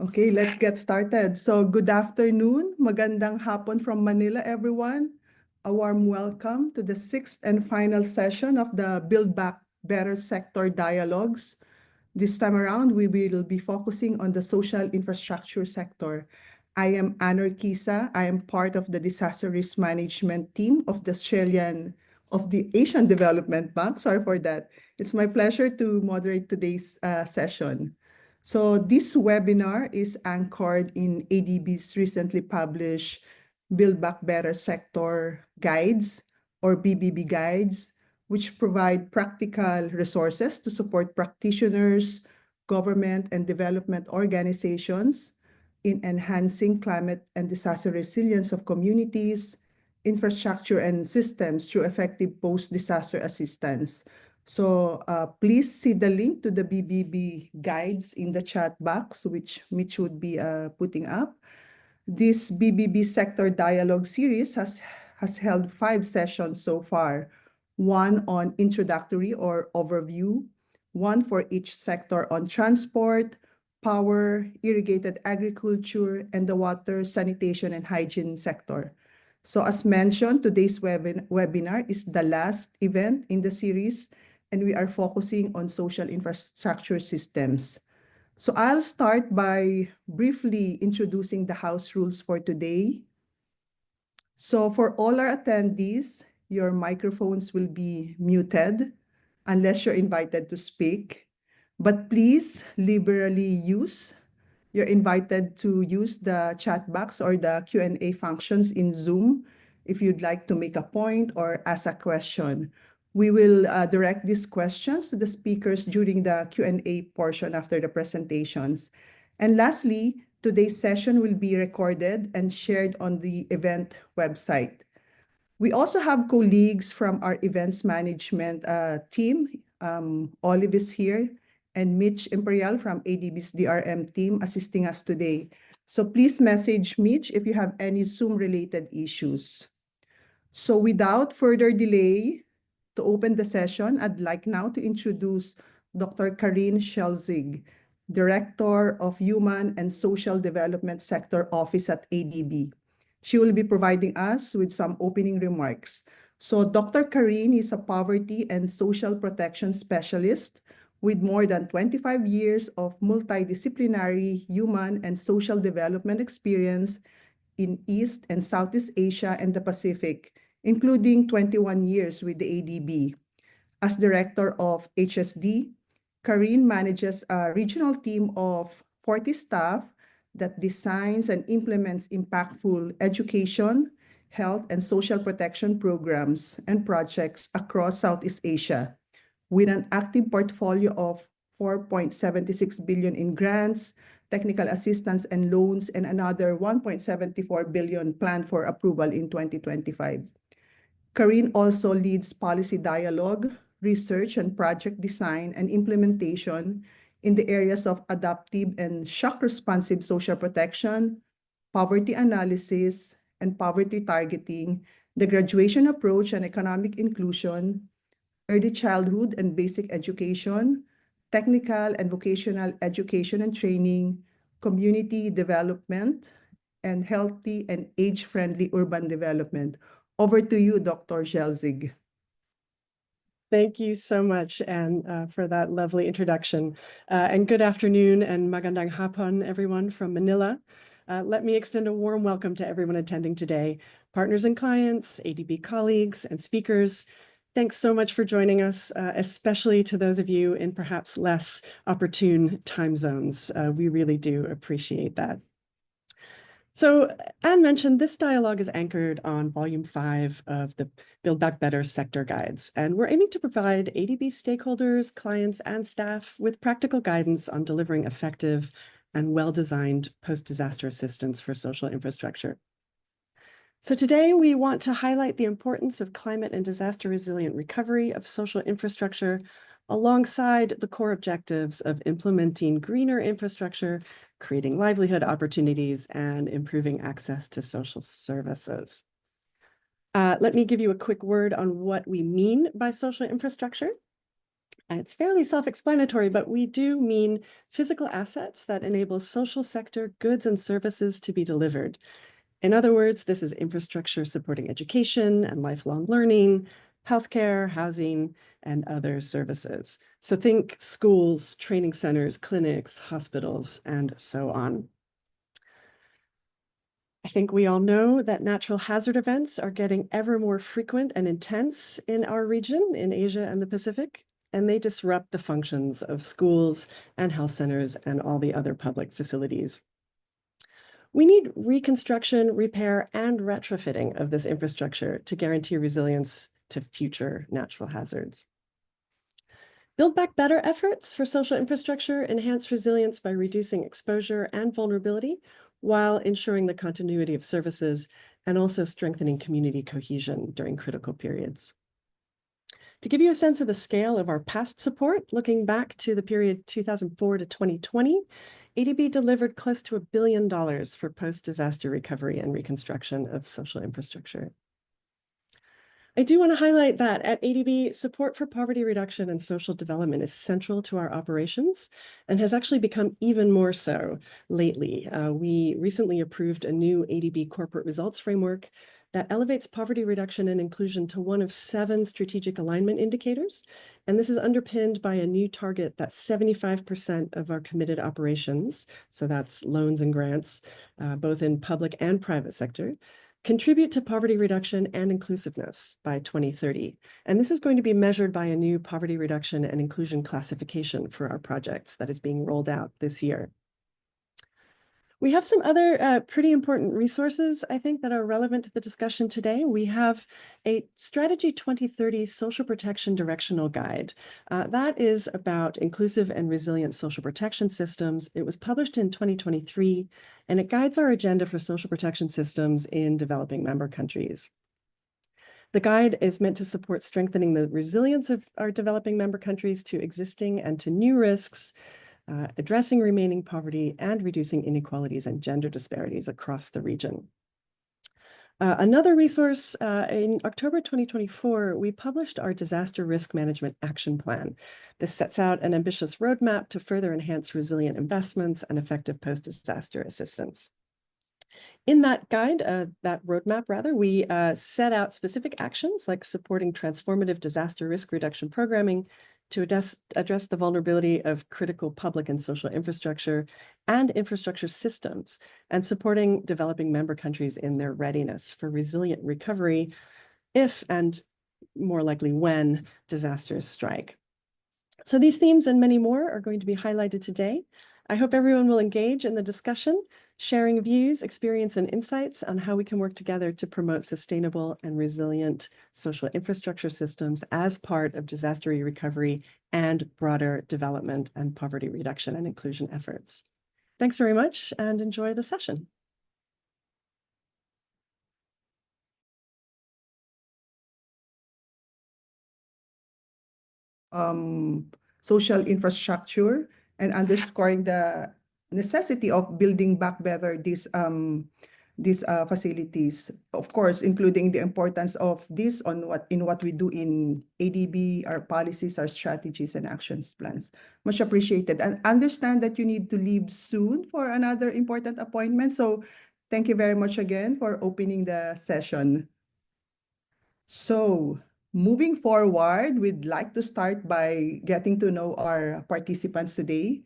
Okay, let's get started. So good afternoon, magandang hapon from Manila, everyone. A warm welcome to the sixth and final session of the Build Back Better Sector Dialogues. This time around, we will be focusing on the social infrastructure sector. I am Anor Kisa. I am part of the disaster risk management team of the Asian Development Bank. Sorry for that. It's my pleasure to moderate today's session. So this webinar is anchored in ADB's recently published Build Back Better Sector Guides, or BBB Guides, which provide practical resources to support practitioners, government, and development organizations in enhancing climate and disaster resilience of communities, infrastructure, and systems through effective post-disaster assistance. So please see the link to the BBB guides in the chat box, which Mitch would be putting up. This BBB Sector Dialogue series has held 5 sessions so far, one on introductory or overview, one for each sector on transport, power, irrigated agriculture, and the water, sanitation, and hygiene sector. So as mentioned, today's webinar is the last event in the series, and we are focusing on social infrastructure systems. So I'll start by briefly introducing the house rules for today. So for all our attendees, your microphones will be muted unless you're invited to speak. But please you're invited to use the chat box or the Q&A functions in Zoom if you'd like to make a point or ask a question. We will direct these questions to the speakers during the Q&A portion after the presentations. And lastly, today's session will be recorded and shared on the event website. We also have colleagues from our events management team. Olive is here, and Mitch Imperial from ADB's DRM team assisting us today. So please message Mitch if you have any Zoom-related issues. So without further delay, to open the session, I'd like now to introduce Dr. Karine Schelzig, Director of Human and Social Development Sector Office at ADB. She will be providing us with some opening remarks. So Dr. Karine is a poverty and social protection specialist with more than 25 years of multidisciplinary human and social development experience in East and Southeast Asia and the Pacific, including 21 years with the ADB. As Director of HSD, Karine manages a regional team of 40 staff that designs and implements impactful education, health, and social protection programs and projects across Southeast Asia, with an active portfolio of 4.76 billion in grants, technical assistance and loans, and another 1.74 billion planned for approval in 2025. Karine also leads policy dialogue, research and project design and implementation in the areas of adaptive and shock-responsive social protection, poverty analysis, and poverty targeting, the graduation approach and economic inclusion, early childhood and basic education, technical and vocational education and training, community development, and healthy and age-friendly urban development. Over to you, Dr. Schelzig. Thank you so much, Anne, for that lovely introduction. And good afternoon and magandang hapon, everyone from Manila. Let me extend a warm welcome to everyone attending today, partners and clients, ADB colleagues and speakers. Thanks so much for joining us, especially to those of you in perhaps less opportune time zones. We really do appreciate that. So Anne mentioned this dialogue is anchored on Volume 5 of the Build Back Better Sector Guides, and we're aiming to provide ADB stakeholders, clients, and staff with practical guidance on delivering effective and well-designed post-disaster assistance for social infrastructure. So today we want to highlight the importance of climate and disaster resilient recovery of social infrastructure alongside the core objectives of implementing greener infrastructure, creating livelihood opportunities, and improving access to social services. Let me give you a quick word on what we mean by social infrastructure. It's fairly self-explanatory, but we do mean physical assets that enable social sector goods and services to be delivered. In other words, this is infrastructure supporting education and lifelong learning, healthcare, housing, and other services. So think schools, training centers, clinics, hospitals, and so on. I think we all know that natural hazard events are getting ever more frequent and intense in our region, in Asia and the Pacific, and they disrupt the functions of schools and health centers and all the other public facilities. We need reconstruction, repair, and retrofitting of this infrastructure to guarantee resilience to future natural hazards. Build Back Better efforts for social infrastructure enhance resilience by reducing exposure and vulnerability while ensuring the continuity of services and also strengthening community cohesion during critical periods. To give you a sense of the scale of our past support, looking back to the period 2004 to 2020, ADB delivered close to $1 billion for post-disaster recovery and reconstruction of social infrastructure. I do want to highlight that at ADB, support for poverty reduction and social development is central to our operations and has actually become even more so lately. We recently approved a new ADB corporate results framework that elevates poverty reduction and inclusion to one of 7 strategic alignment indicators. And this is underpinned by a new target that 75% of our committed operations, so that's loans and grants, both in public and private sector, contribute to poverty reduction and inclusiveness by 2030. And this is going to be measured by a new poverty reduction and inclusion classification for our projects that is being rolled out this year. We have some other pretty important resources, I think, that are relevant to the discussion today. We have a Strategy 2030 Social Protection Directional Guide. That is about inclusive and resilient social protection systems. It was published in 2023, and it guides our agenda for social protection systems in developing member countries. The guide is meant to support strengthening the resilience of our developing member countries to existing and to new risks, addressing remaining poverty, and reducing inequalities and gender disparities across the region. Another resource, in October 2024, we published our Disaster Risk Management Action Plan. This sets out an ambitious roadmap to further enhance resilient investments and effective post-disaster assistance. In that guide, that roadmap rather, we set out specific actions like supporting transformative disaster risk reduction programming to address the vulnerability of critical public and social infrastructure and infrastructure systems, and supporting developing member countries in their readiness for resilient recovery if, and more likely when, disasters strike. So these themes and many more are going to be highlighted today. I hope everyone will engage in the discussion, sharing views, experience, and insights on how we can work together to promote sustainable and resilient social infrastructure systems as part of disaster recovery and broader development and poverty reduction and inclusion efforts. Thanks very much and enjoy the session. Social infrastructure and underscoring the necessity of building back better these facilities. Of course, including the importance of this on what we do in ADB, our policies, our strategies, and actions plans. Much appreciated. And understand that you need to leave soon for another important appointment. So thank you very much again for opening the session. So moving forward, we'd like to start by getting to know our participants today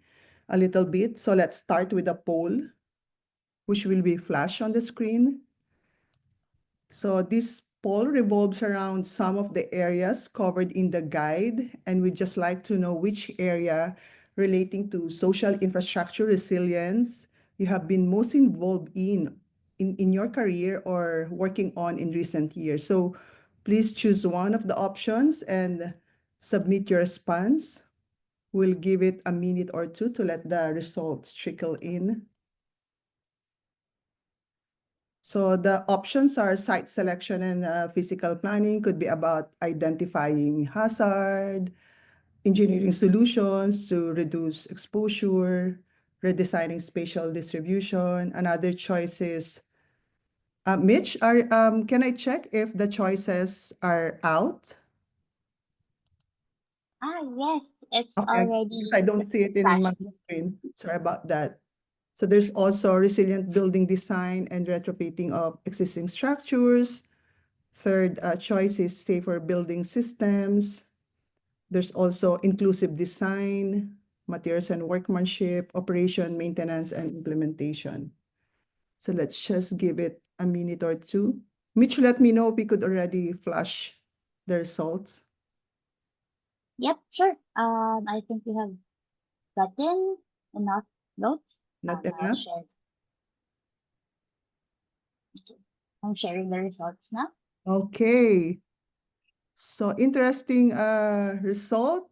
a little bit. So let's start with a poll, which will be flashed on the screen. So this poll revolves around some of the areas covered in the guide, and we'd just like to know which area relating to social infrastructure resilience you have been most involved in your career or working on in recent years. So please choose one of the options and submit your response. We'll give it a minute or two to let the results trickle in. So the options are site selection and physical planning, could be about identifying hazard, engineering solutions to reduce exposure, redesigning spatial distribution, and other choices. Mitch, can I check if the choices are out? Yes, it's Okay, because I already don't see it in my flashed. screen. Sorry about that. So there's also resilient building design and retrofitting of existing structures. Third choice is safer building systems. There's also inclusive design, materials and workmanship, operation, maintenance, and implementation. So let's just give it a minute or two. Mitch, let me know if we could already flash the results. Yep, sure. I think we have gotten enough notes. Not I'll enough? share. Okay. I'm sharing the results now. Okay. So interesting result.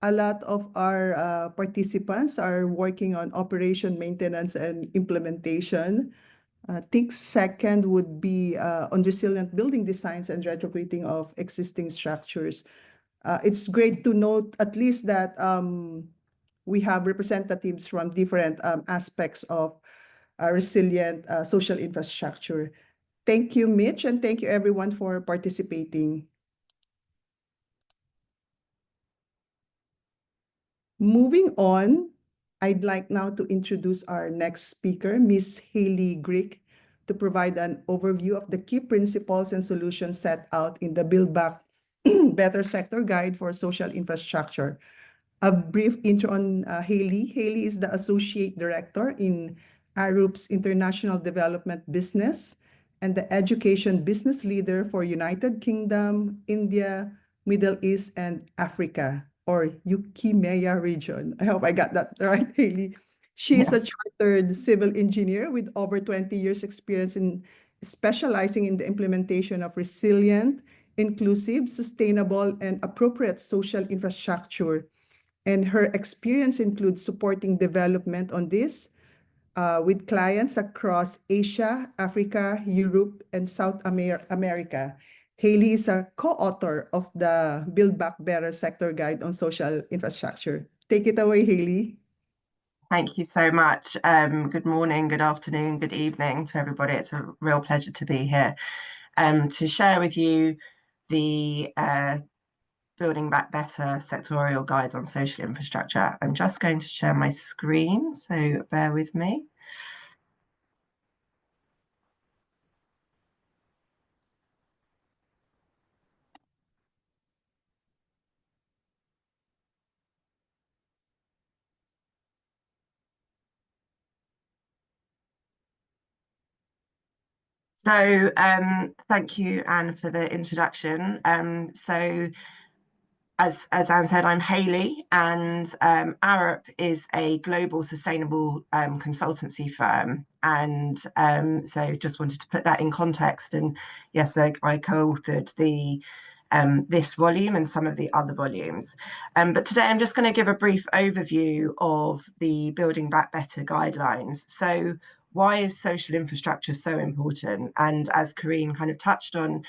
A lot of our participants are working on operation, maintenance, and implementation. I think second would be on resilient building designs and retrofitting of existing structures. It's great to note at least that we have representatives from different aspects of resilient social infrastructure. Thank you, Mitch, and thank you everyone for participating. Moving on, I'd like now to introduce our next speaker, Ms. Haley Grick, to provide an overview of the key principles and solutions set out in the Build Back Better Sector Guide for Social Infrastructure. A brief intro on Haley. Haley is the Associate Director in ARUP's International Development Business and the Education Business Leader for United Kingdom, India, Middle East, and Africa, or UKMEA region. I hope I got that right, Haley. She is a chartered civil engineer with over 20 years experience in specializing in the implementation of resilient, inclusive, sustainable, and appropriate social infrastructure, and her experience includes supporting development on this with clients across Asia, Africa, Europe, and South America. Haley is a co-author of the Build Back Better Sector Guide on Social Infrastructure. Take it away, Haley. Thank you so much. Good morning, good afternoon, good evening to everybody. It's a real pleasure to be here to share with you the Building Back Better sectorial guides on social infrastructure. I'm just going to share my screen, so bear with me. So thank you, Anne, for the introduction. As Anne said, I'm Haley, and Arup is a global sustainable consultancy firm. And so just wanted to put that in context. And yes, I co-authored this volume and some of the other volumes. But today I'm just going to give a brief overview of the Building Back Better guidelines. So why is social infrastructure so important? And as Corinne kind of touched on,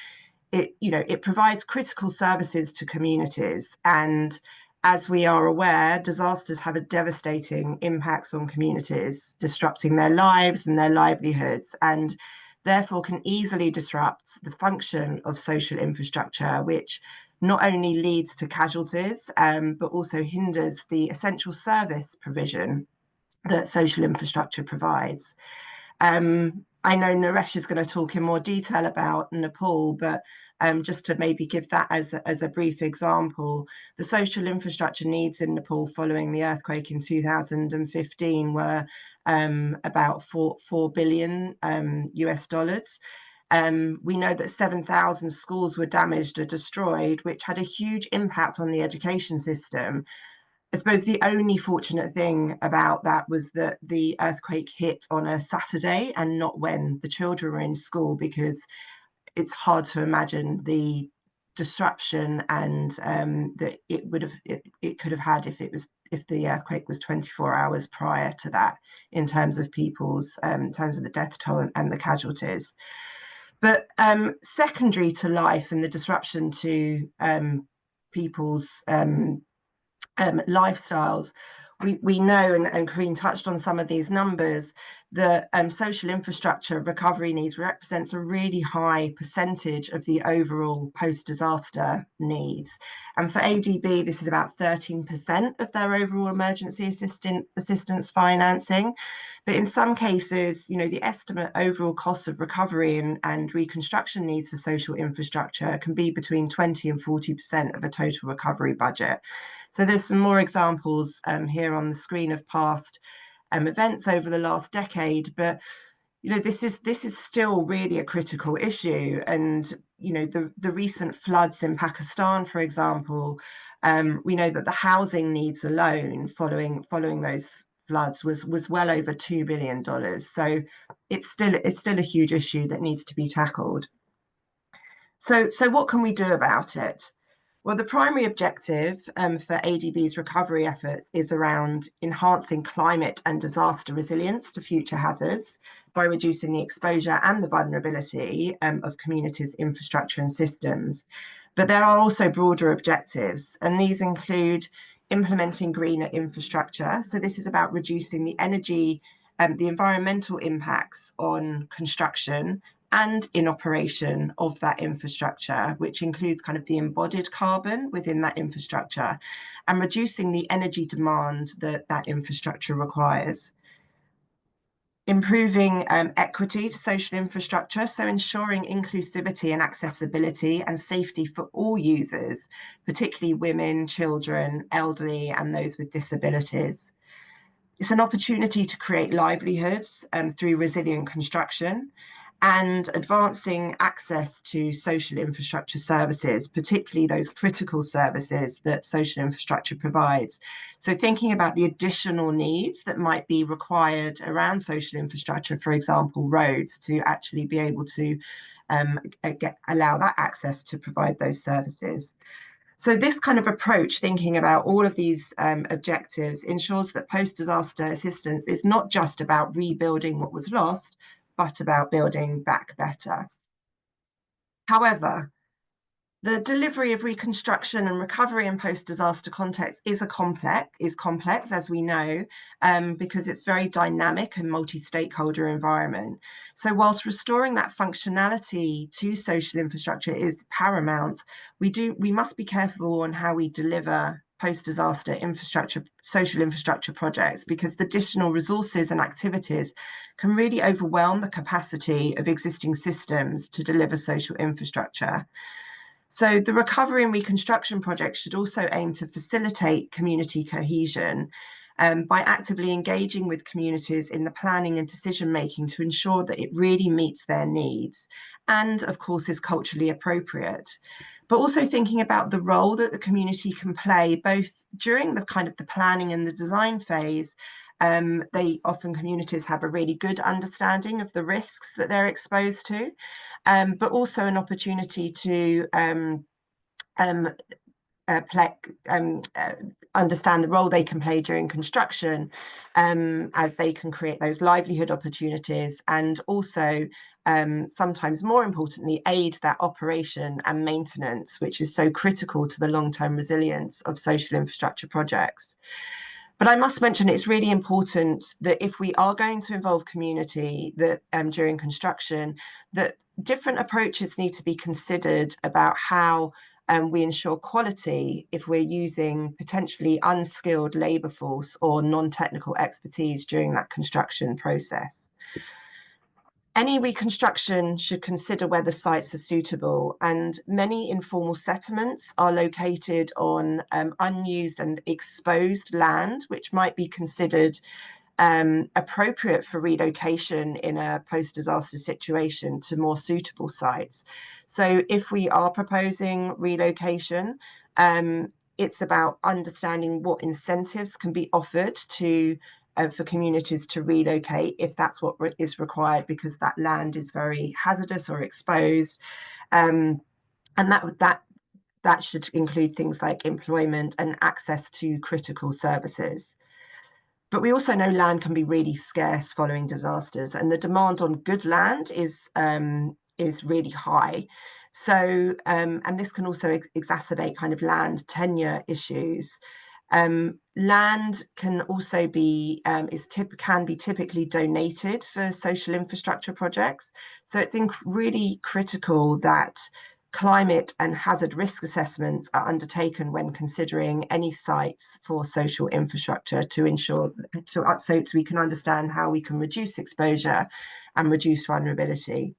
it provides critical services to communities, and as we are aware, disasters have a devastating impacts on communities, disrupting their lives and their livelihoods, and therefore can easily disrupt the function of social infrastructure, which not only leads to casualties, but also hinders the essential service provision that social infrastructure provides. I know Naresh is going to talk in more detail about Nepal, but just to maybe give that as a brief example, the social infrastructure needs in Nepal following the earthquake in 2015 were about $4 billion US dollars. We know that 7,000 schools were damaged or destroyed, which had a huge impact on the education system. I suppose the only fortunate thing about that was that the earthquake hit on a Saturday and not when the children were in school, because it's hard to imagine the disruption and that it could have had if the earthquake was 24 hours prior to that, in terms of people's in terms of the death toll and the casualties. But secondary to life and the disruption to people's lifestyles we know, and Corinne touched on some of these numbers, that social infrastructure recovery needs represents a really high percentage of the overall post-disaster needs. And for ADB, this is about 13% of their overall emergency assistance financing. But in some cases, you know, the estimate overall cost of recovery and reconstruction needs for social infrastructure can be between 20 and 40% of a total recovery budget. So there's some more examples here on the screen of past events over the last decade, but you know, this is still really a critical issue. And you know, the recent floods in Pakistan, for example, we know that the housing needs alone following those floods was well over $2 billion. So it's still a huge issue that needs to be tackled. So what can we do about it? Well, the primary objective for ADB's recovery efforts is around enhancing climate and disaster resilience to future hazards by reducing the exposure and the vulnerability of communities' infrastructure and systems. But there are also broader objectives, and these include implementing greener infrastructure. So this is about reducing the energy, the environmental impacts on construction and in operation of that infrastructure, which includes kind of the embodied carbon within that infrastructure, and reducing the energy demand that that infrastructure requires. Improving equity to social infrastructure, so ensuring inclusivity and accessibility and safety for all users, particularly women, children, elderly, and those with disabilities. It's an opportunity to create livelihoods through resilient construction, and advancing access to social infrastructure services, particularly those critical services that social infrastructure provides. So thinking about the additional needs that might be required around social infrastructure, for example, roads, to actually be able to allow that access to provide those services. So this kind of approach, thinking about all of these objectives, ensures that post-disaster assistance is not just about rebuilding what was lost, but about building back better. However, the delivery of reconstruction and recovery in post-disaster context is complex, as we know, because it's very dynamic and multi-stakeholder environment. So whilst restoring that functionality to social infrastructure is paramount, we must be careful on how we deliver post-disaster infrastructure, social infrastructure projects, because the additional resources and activities can really overwhelm the capacity of existing systems to deliver social infrastructure. So the recovery and reconstruction project should also aim to facilitate community cohesion by actively engaging with communities in the planning and decision-making to ensure that it really meets their needs and, of course, is culturally appropriate. But also thinking about the role that the community can play both during the kind of the planning and the design phase. Communities have a really good understanding of the risks that they're exposed to, but also an opportunity to understand the role they can play during construction, as they can create those livelihood opportunities, and also sometimes more importantly aid that operation and maintenance, which is so critical to the long-term resilience of social infrastructure projects. But I must mention it's really important that if we are going to involve community that during construction, that different approaches need to be considered about how we ensure quality if we're using potentially unskilled labour force or non-technical expertise during that construction process. Any reconstruction should consider whether sites are suitable, and many informal settlements are located on unused and exposed land, which might be considered appropriate for relocation in a post-disaster situation to more suitable sites. So if we are proposing relocation, it's about understanding what incentives can be offered to for communities to relocate if that's what is required, because that land is very hazardous or exposed, and that should include things like employment and access to critical services. But we also know land can be really scarce following disasters, and the demand on good land is really high. So, and this can also exacerbate kind of land tenure issues. Land can also be can be typically donated for social infrastructure projects. So it's really critical that climate and hazard risk assessments are undertaken when considering any sites for social infrastructure to ensure so we can understand how we can reduce exposure and reduce vulnerability.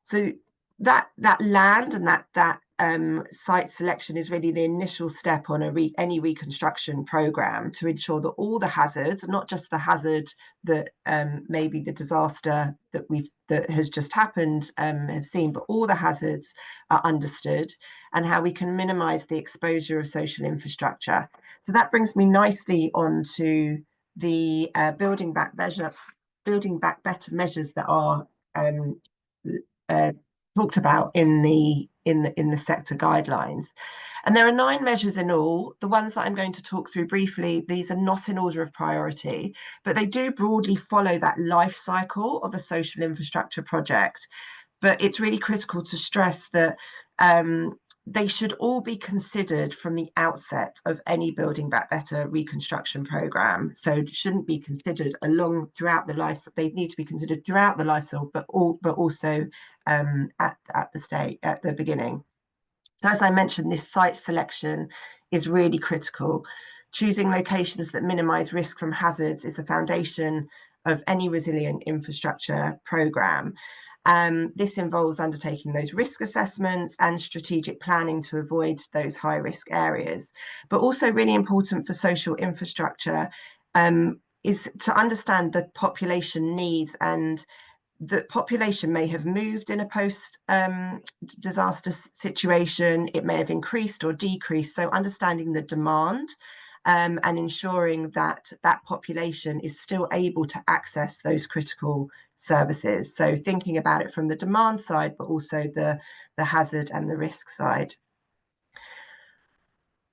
So that land and that site selection is really the initial step on any reconstruction program to ensure that all the hazards, not just the hazard that maybe the disaster that has just happened have seen, but all the hazards are understood and how we can minimize the exposure of social infrastructure. So that brings me nicely onto the building back better measures that are talked about in the sector guidelines. And there are 9 measures in all. The ones that I'm going to talk through briefly, these are not in order of priority, but they do broadly follow that life cycle of a social infrastructure project. But it's really critical to stress that they should all be considered from the outset of any Building Back Better reconstruction programme. So it shouldn't be considered throughout the life. They need to be considered throughout the life cycle, but also at the beginning. So as I mentioned, this site selection is really critical. Choosing locations that minimise risk from hazards is the foundation of any resilient infrastructure programme. This involves undertaking those risk assessments and strategic planning to avoid those high risk areas. But also really important for social infrastructure is to understand the population needs, and the population may have moved in a post disaster situation. It may have increased or decreased. So understanding the demand and ensuring that that population is still able to access those critical services. So thinking about it from the demand side, but also the hazard and the risk side.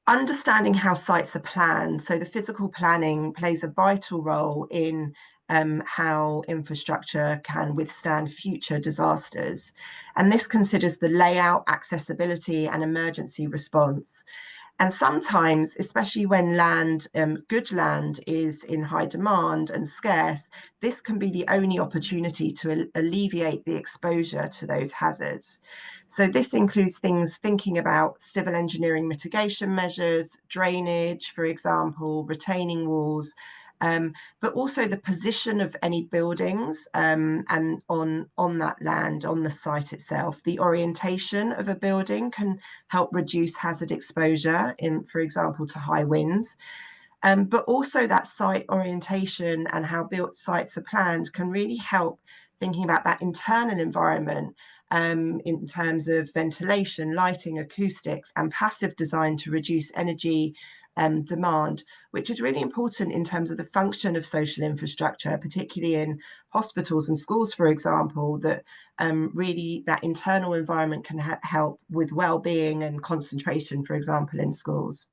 Understanding how sites are planned. So the physical planning plays a vital role in how infrastructure can withstand future disasters. And this considers the layout, accessibility, and emergency response. And sometimes, especially when good land is in high demand and scarce, this can be the only opportunity to alleviate the exposure to those hazards. So this includes things thinking about civil engineering mitigation measures, drainage, for example, retaining walls, but also the position of any buildings and on that land, on the site itself. The orientation of a building can help reduce hazard exposure for example, to high winds. But also that site orientation and how built sites are planned can really help thinking about that internal environment in terms of ventilation, lighting, acoustics, and passive design to reduce energy demand, which is really important in terms of the function of social infrastructure, particularly in hospitals and schools, for example, that really that internal environment can help with well-being and concentration, for example, in schools.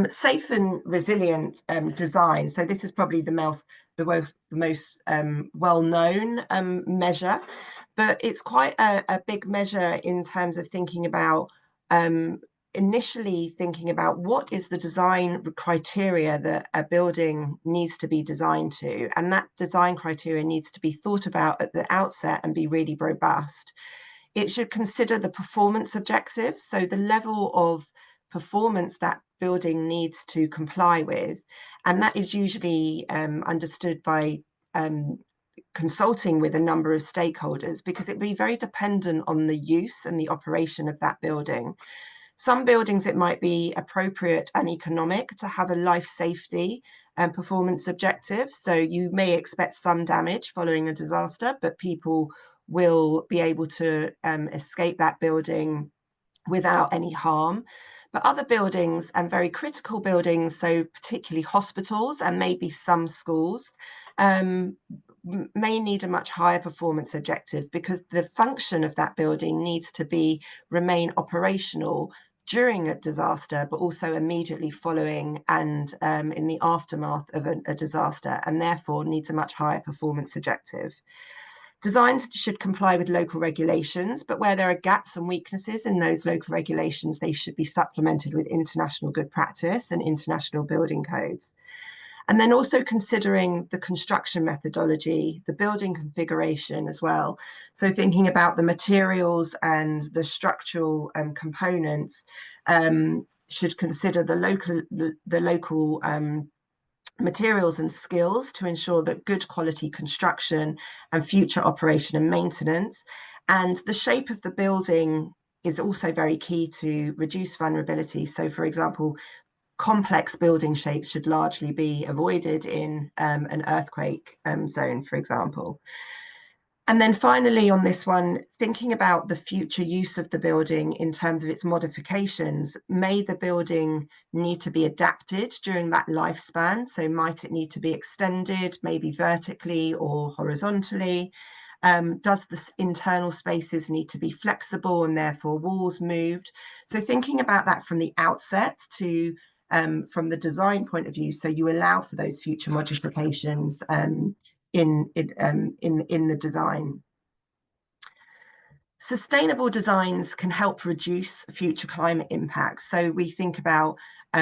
Safe and resilient design. So this is probably the most well-known measure, but it's quite a big measure in terms of thinking about initially thinking about what is the design criteria that a building needs to be designed to, and that design criteria needs to be thought about at the outset and be really robust. It should consider the performance objectives, so the level of performance that building needs to comply with, and that is usually understood by consulting with a number of stakeholders, because it will be very dependent on the use and the operation of that building. Some buildings, it might be appropriate and economic to have a life safety and performance objective. So you may expect some damage following a disaster, but people will be able to escape that building without any harm. But other buildings and very critical buildings, so particularly hospitals and maybe some schools, may need a much higher performance objective, because the function of that building needs to remain operational during a disaster, but also immediately following and in the aftermath of a disaster, and therefore needs a much higher performance objective. Designs should comply with local regulations, but where there are gaps and weaknesses in those local regulations, they should be supplemented with international good practice and international building codes. And then also considering the construction methodology, the building configuration as well. So thinking about the materials and the structural components, should consider the local materials and skills to ensure that good quality construction and future operation and maintenance. And the shape of the building is also very key to reduce vulnerability. So, for example, complex building shapes should largely be avoided in an earthquake zone, for example. And then finally on this one, thinking about the future use of the building in terms of its modifications, may the building need to be adapted during that lifespan? So might it need to be extended, maybe vertically or horizontally? Does the internal spaces need to be flexible and therefore walls moved? So thinking about that from the outset to from the design point of view, so you allow for those future modifications in the design. Sustainable designs can help reduce future climate impacts. So we think about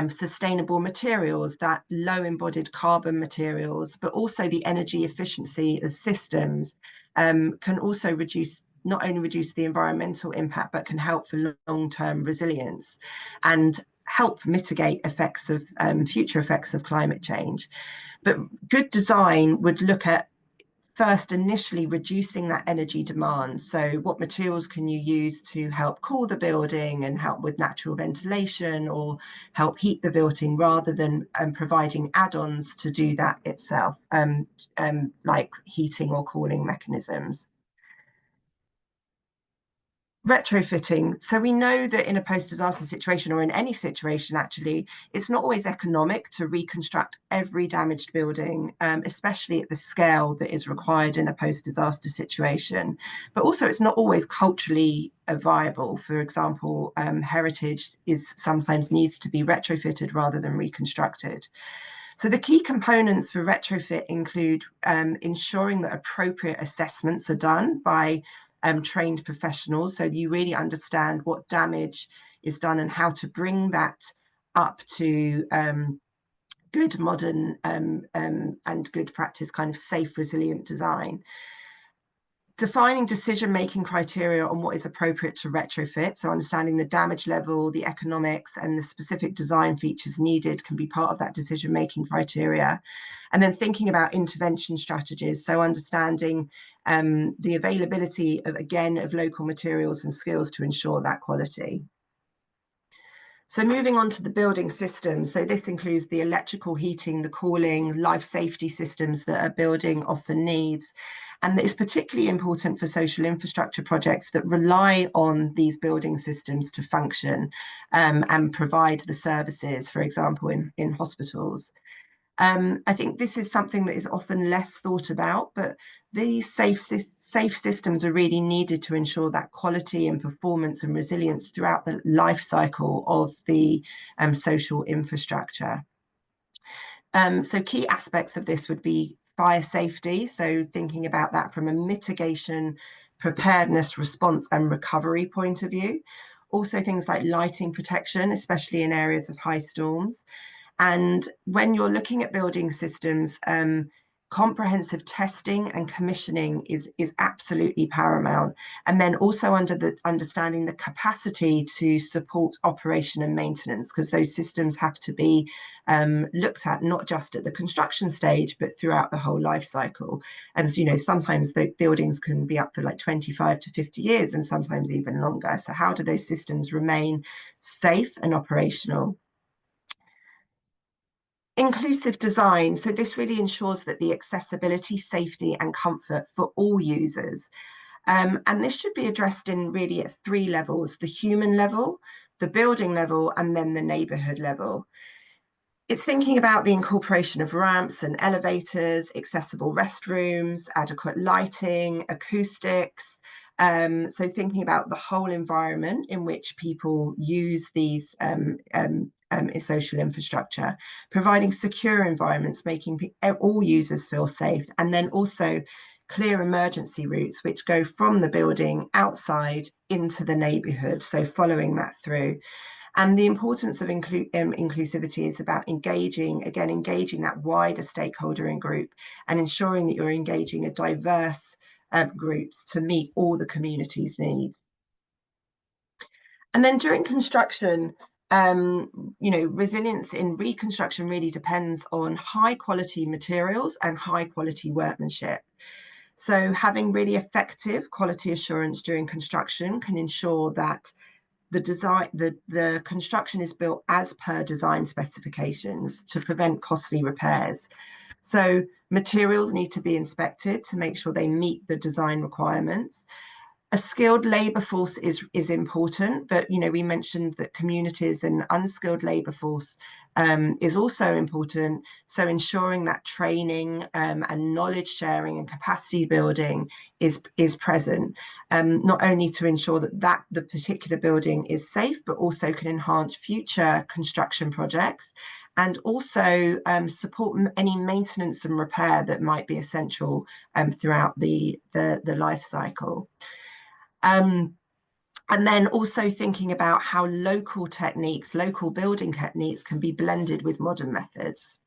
sustainable materials, that low embodied carbon materials, but also the energy efficiency of systems can also not only reduce the environmental impact, but can help for long-term resilience and help mitigate effects of future effects of climate change. But good design would look at first initially reducing that energy demand. So what materials can you use to help cool the building and help with natural ventilation or help heat the building, rather than providing add-ons to do that itself, like heating or cooling mechanisms. Retrofitting. So we know that in a post-disaster situation, or in any situation actually, it's not always economic to reconstruct every damaged building, especially at the scale that is required in a post-disaster situation. But also it's not always culturally viable. For example, heritage sometimes needs to be retrofitted rather than reconstructed. So the key components for retrofit include ensuring that appropriate assessments are done by trained professionals, so you really understand what damage is done and how to bring that up to good modern and good practice kind of safe, resilient design. Defining decision-making criteria on what is appropriate to retrofit, so understanding the damage level, the economics, and the specific design features needed can be part of that decision-making criteria. And then thinking about intervention strategies, so understanding the availability of local materials and skills to ensure that quality. So moving on to the building systems. So this includes the electrical, heating, the cooling, life safety systems that a building often needs. And it's particularly important for social infrastructure projects that rely on these building systems to function and provide the services, for example, in hospitals. I think this is something that is often less thought about, but these safe systems are really needed to ensure that quality and performance and resilience throughout the life cycle of the social infrastructure. So key aspects of this would be fire safety, so thinking about that from a mitigation, preparedness, response and recovery point of view. Also things like lighting protection, especially in areas of high storms. And when you're looking at building systems, comprehensive testing and commissioning is absolutely paramount. And then also understanding the capacity to support operation and maintenance, because those systems have to be looked at not just at the construction stage, but throughout the whole life cycle. And as you know, sometimes the buildings can be up for like 25 to 50 years and sometimes even longer. So how do those systems remain safe and operational? Inclusive design. So this really ensures that the accessibility, safety and comfort for all users. And this should be addressed in really at 3 levels: the human level, the building level, and then the neighborhood level. It's thinking about the incorporation of ramps and elevators, accessible restrooms, adequate lighting, acoustics. So thinking about the whole environment in which people use these social infrastructure, providing secure environments, making all users feel safe, and then also clear emergency routes which go from the building outside into the neighbourhood, so following that through. And the importance of inclusivity is about engaging that wider stakeholder and group, and ensuring that you're engaging a diverse groups to meet all the community's needs. And then during construction, resilience in reconstruction really depends on high quality materials and high quality workmanship. So having really effective quality assurance during construction can ensure that the construction is built as per design specifications to prevent costly repairs. So materials need to be inspected to make sure they meet the design requirements. A skilled labour force is important, but we mentioned that communities and unskilled labour force is also important. So ensuring that training and knowledge sharing and capacity building is present, not only to ensure that the particular building is safe, but also can enhance future construction projects, and also support any maintenance and repair that might be essential throughout the life cycle. And then also thinking about how local building techniques can be blended with modern methods.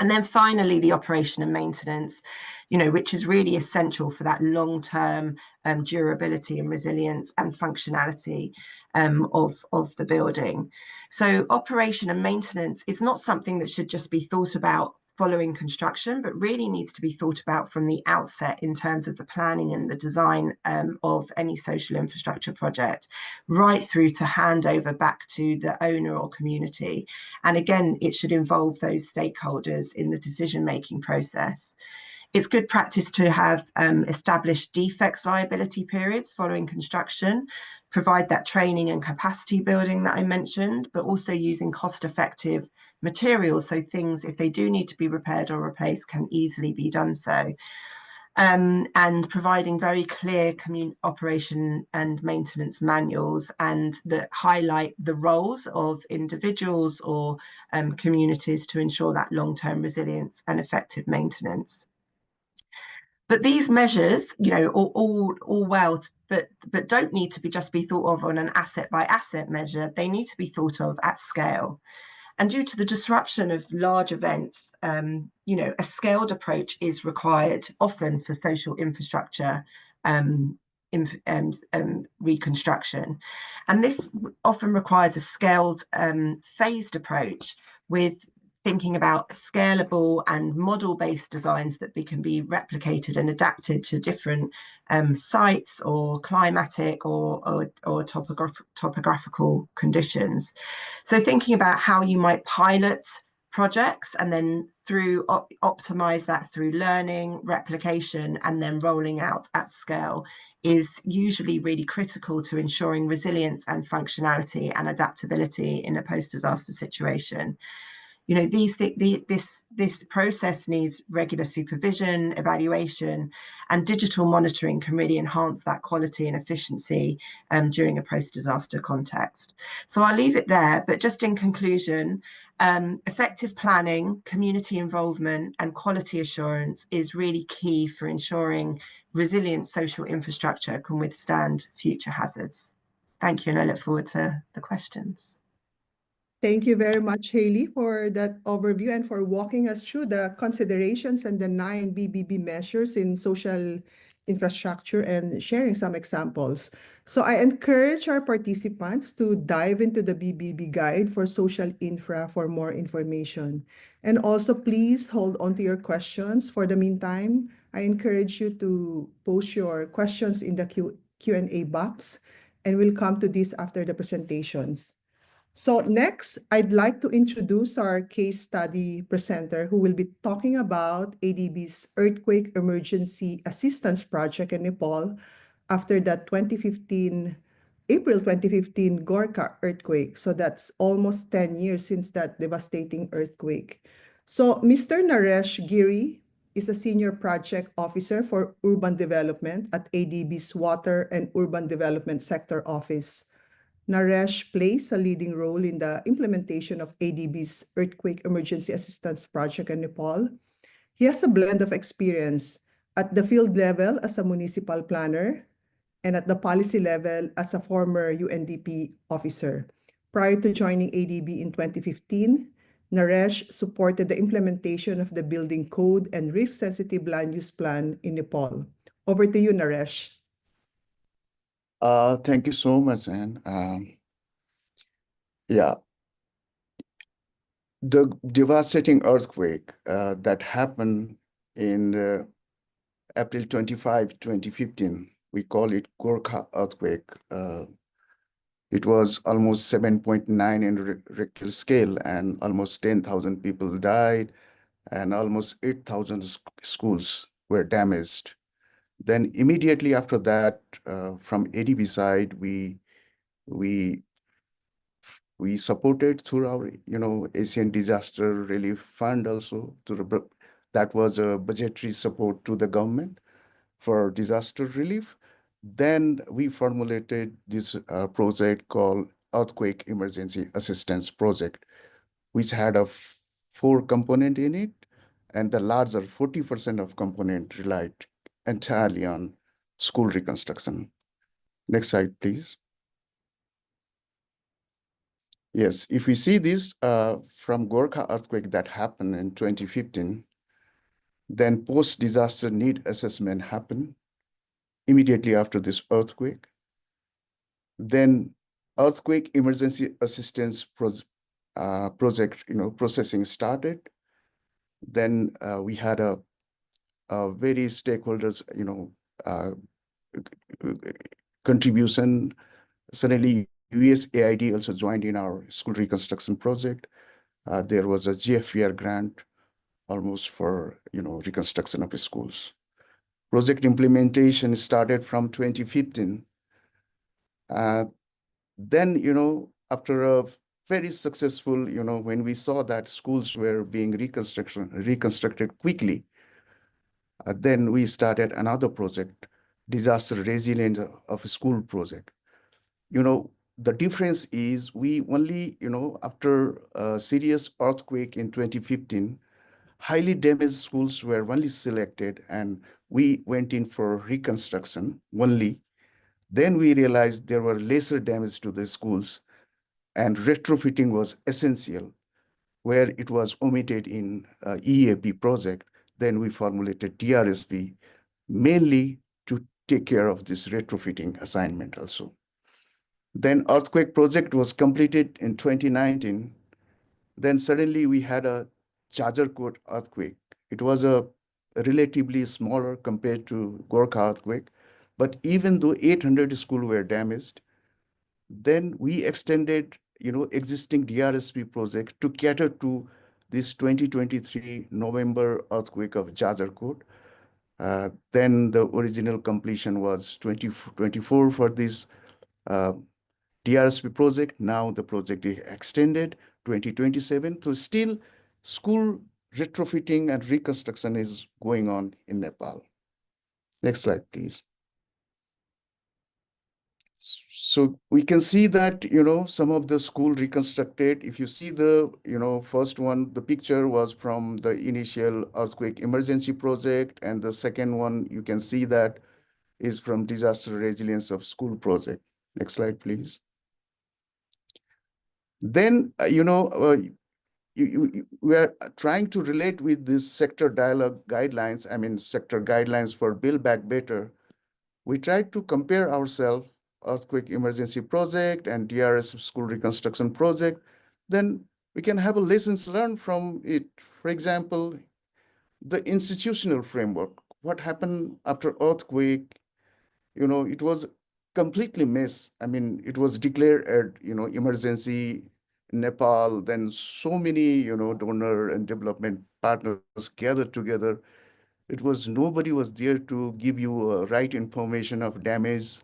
And then finally, the operation and maintenance, which is really essential for that long-term durability and resilience and functionality of the building. So operation and maintenance is not something that should just be thought about following construction, but really needs to be thought about from the outset in terms of the planning and the design of any social infrastructure project, right through to handover back to the owner or community. And again, it should involve those stakeholders in the decision-making process. It's good practice to have established defects liability periods following construction, provide that training and capacity building that I mentioned, but also using cost-effective materials, so things, if they do need to be repaired or replaced, can easily be done so. And providing very clear operation and maintenance manuals and that highlight the roles of individuals or communities to ensure that long-term resilience and effective maintenance. But these measures, all well, but don't need to just be thought of on an asset by asset measure. They need to be thought of at scale. And due to the disruption of large events, a scaled approach is required often for social infrastructure reconstruction. And this often requires a scaled, phased approach with thinking about scalable and model-based designs that can be replicated and adapted to different sites or climatic or topographical conditions. So thinking about how you might pilot projects and then optimize that through learning, replication, and then rolling out at scale is usually really critical to ensuring resilience and functionality and adaptability in a post-disaster situation. This process needs regular supervision, evaluation, and digital monitoring can really enhance that quality and efficiency during a post-disaster context. So I'll leave it there, but just in conclusion, effective planning, community involvement, and quality assurance is really key for ensuring resilient social infrastructure can withstand future hazards. Thank you, and I look forward to the questions. Thank you very much, Hayley, for that overview and for walking us through the considerations and the 9 BBB measures in social infrastructure and sharing some examples. So I encourage our participants to dive into the BBB guide for social infra for more information. And also please hold on to your questions. For the meantime, I encourage you to post your questions in the Q&A box, and we'll come to this after the presentations. So next, I'd like to introduce our case study presenter who will be talking about ADB's Earthquake Emergency Assistance Project in Nepal after the April 2015 Gorkha earthquake. So that's almost 10 years since that devastating earthquake. So Mr. Naresh Giri is a Senior Project Officer for Urban Development at ADB's Water and Urban Development Sector Office. Naresh plays a leading role in the implementation of ADB's Earthquake Emergency Assistance Project in Nepal. He has a blend of experience At the field level as a municipal planner, and at the policy level as a former UNDP officer. Prior to joining ADB in 2015, Naresh supported the implementation of the building code and risk-sensitive land use plan in Nepal. Over to you, Naresh. Thank you so much, Anne. Yeah, the devastating earthquake that happened in April 25, 2015, we call it Gorkha earthquake. It was almost 7.9 in Richter scale, and almost 10,000 people died, and almost 8,000 schools were damaged. Then immediately after that, from ADB side, we supported through our, Asian Disaster Relief Fund also. That was a budgetary support to the government for disaster relief. Then we formulated this project called Earthquake Emergency Assistance Project, which had a 4-component in it, and the larger 40% of component relied entirely on school reconstruction. Next slide, please. Yes, if we see this from Gorkha earthquake that happened in 2015, then post-disaster need assessment happened immediately after this earthquake. Then earthquake emergency assistance project, processing started. Then we had a very stakeholders, contribution. Suddenly, USAID also joined in our school reconstruction project. There was a GFVR grant almost for, reconstruction of schools. Project implementation started from 2015. Then, after a very successful, when we saw that schools were being reconstructed quickly, then we started another project, disaster resilience of a school project. The difference is we only, after a serious earthquake in 2015, highly damaged schools were only selected, and we went in for reconstruction only. Then we realized there were lesser damage to the schools, and retrofitting was essential, where it was omitted in EAP project. Then we formulated DRSP mainly to take care of this retrofitting assignment also. Then earthquake project was completed in 2019. Then suddenly we had a Jajarkot earthquake. It was a relatively smaller compared to Gorkha earthquake, but even though 800 schools were damaged, then we extended, existing DRSP project to cater to this 2023 November earthquake of Jajarkot. Then the original completion was 2024 for this DRSP project. Now the project is extended 2027. So still school retrofitting and reconstruction is going on in Nepal. Next slide, please. So we can see that, some of the school reconstructed. If you see the, first one, the picture was from the initial earthquake emergency project. And the second one, you can see that is from disaster resilience of school project. Next slide, please. Then, we are trying to relate with this sector dialogue guidelines, sector guidelines for Build Back Better. We tried to compare ourselves, earthquake emergency project and DRS school reconstruction project. Then we can have a lessons learned from it. For example, the institutional framework. What happened after earthquake? It was completely mess. It was declared, emergency in Nepal. Then so many, donor and development partners gathered together. Nobody was there to give you right information of damage.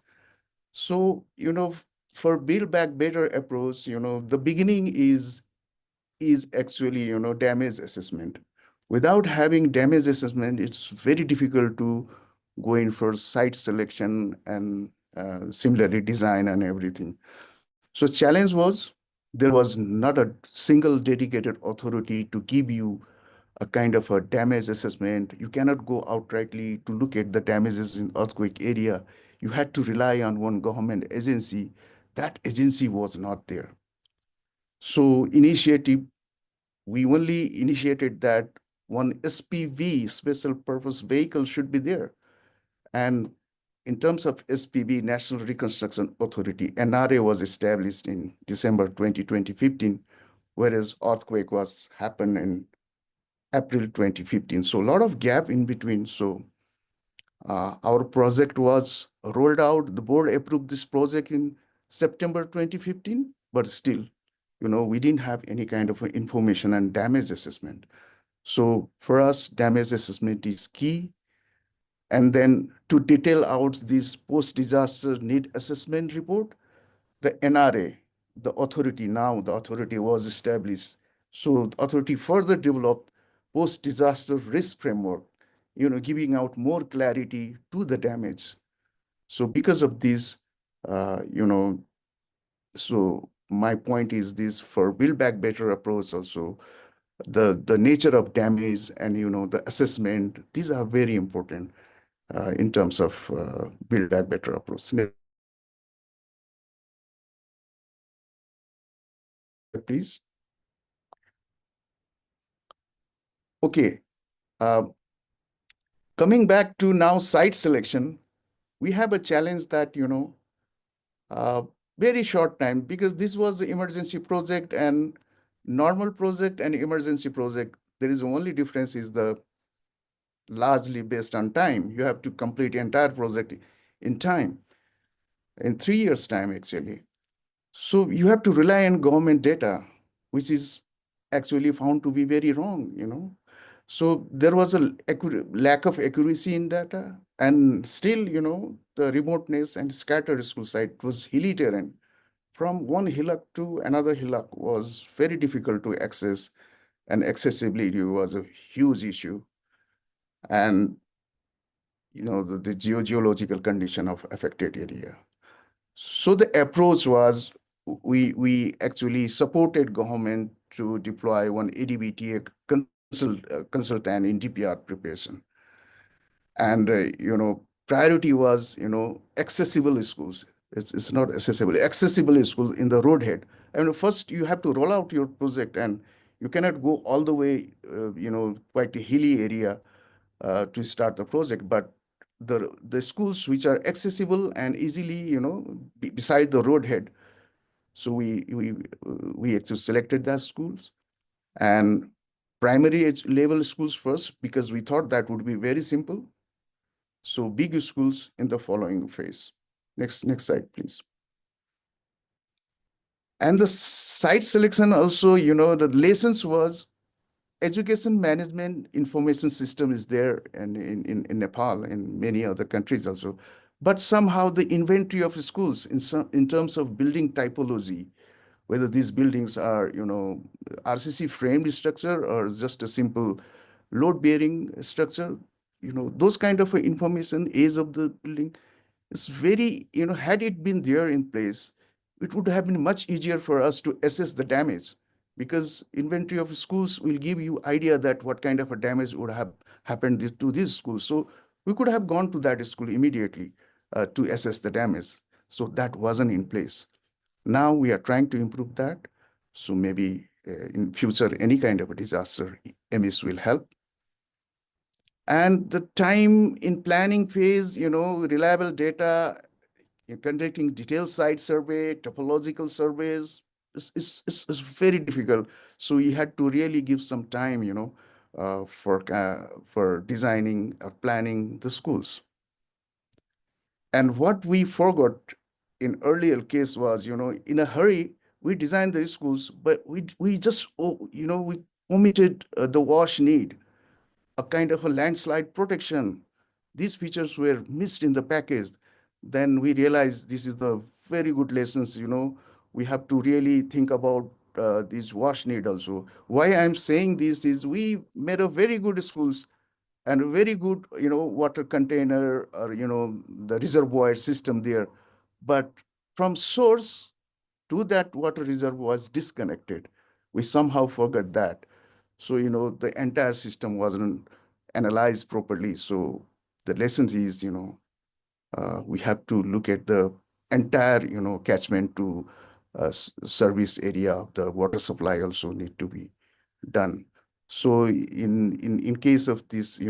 So, for Build Back Better approach, the beginning is actually, damage assessment. Without having damage assessment, it's very difficult to go in for site selection and similarly design and everything. So challenge was there was not a single dedicated authority to give you a kind of a damage assessment. You cannot go outrightly to look at the damages in earthquake area. You had to rely on one government agency. That agency was not there. So we only initiated that one SPV, special purpose vehicle, should be there. And in terms of SPV, National Reconstruction Authority, NRA was established in December 2015, whereas earthquake happened in April 2015. So a lot of gap in between. So our project was rolled out. The board approved this project in September 2015, but still, we didn't have any kind of information and damage assessment. So for us, damage assessment is key. And then to detail out this post-disaster need assessment report, the NRA, the authority was established. So the authority further developed post-disaster risk framework, giving out more clarity to the damage. So because of this, so my point is this: for Build Back Better approach also, the nature of damage and, the assessment, these are very important in terms of Build Back Better approach. Please. Okay. Coming back to now site selection, we have a challenge that, very short time, because this was the emergency project and normal project and emergency project. There is only difference is the largely based on time. You have to complete the entire project in time, in 3 years' time, actually. So you have to rely on government data, which is actually found to be very wrong. So there was a lack of accuracy in data, and still, the remoteness and scattered school site was hilly terrain. From one hillock to another hillock was very difficult to access, and accessibility was a huge issue. And, the geological condition of affected area. So the approach was we actually supported government to deploy one ADBTA consultant in DPR preparation. And, priority was, accessible schools. It's not accessible. Accessible schools in the roadhead. And first you have to roll out your project, and you cannot go all the way, quite a hilly area to start the project. But the schools which are accessible and easily, beside the roadhead. So we actually selected those schools, and primary level schools first, because we thought that would be very simple. So big schools in the following phase. Next slide, please. And the site selection also, the lessons was education management information system is there, and in Nepal and many other countries also. But somehow the inventory of schools in terms of building typology, whether these buildings are, RCC framed structure or just a simple load-bearing structure, those kind of information, age of the building, is very, had it been there in place, it would have been much easier for us to assess the damage, because inventory of schools will give you idea that what kind of a damage would have happened to this school. So we could have gone to that school immediately to assess the damage. So that wasn't in place. Now we are trying to improve that. So maybe in future, any kind of a disaster, MES will help. And the time in planning phase, reliable data, conducting detailed site survey, topological surveys is very difficult. So we had to really give some time, for designing or planning the schools. And what we forgot in earlier case was, in a hurry, we designed the schools, but we just, we omitted the wash need, a kind of a landslide protection. These features were missed in the package. Then we realized this is the very good lessons, we have to really think about these wash need also. Why I'm saying this is we made a very good schools and a very good, water container or, the reservoir system there. But from source to that water reservoir was disconnected. We somehow forgot that. So, the entire system wasn't analyzed properly. So the lesson is, we have to look at the entire, catchment to service area of the water supply also need to be done. So in case of this,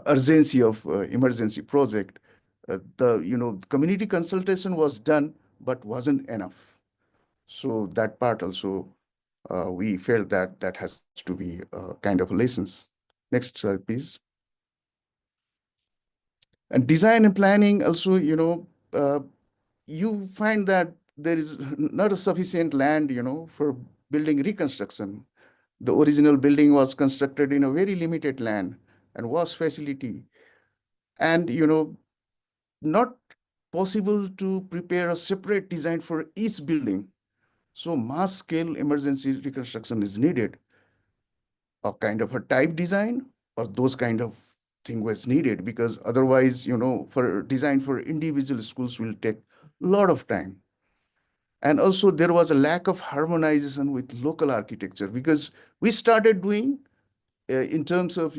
urgency of emergency project, the community consultation was done, but wasn't enough. So that part also, we felt that that has to be kind of lessons. Next slide, please. And design and planning also, you find that there is not a sufficient land, for building reconstruction. The original building was constructed in a very limited land and was facility. And, not possible to prepare a separate design for each building. So mass scale emergency reconstruction is needed. A kind of a type design or those kind of thing was needed, because otherwise, for design for individual schools will take a lot of time. And also there was a lack of harmonization with local architecture, because we started doing in terms of,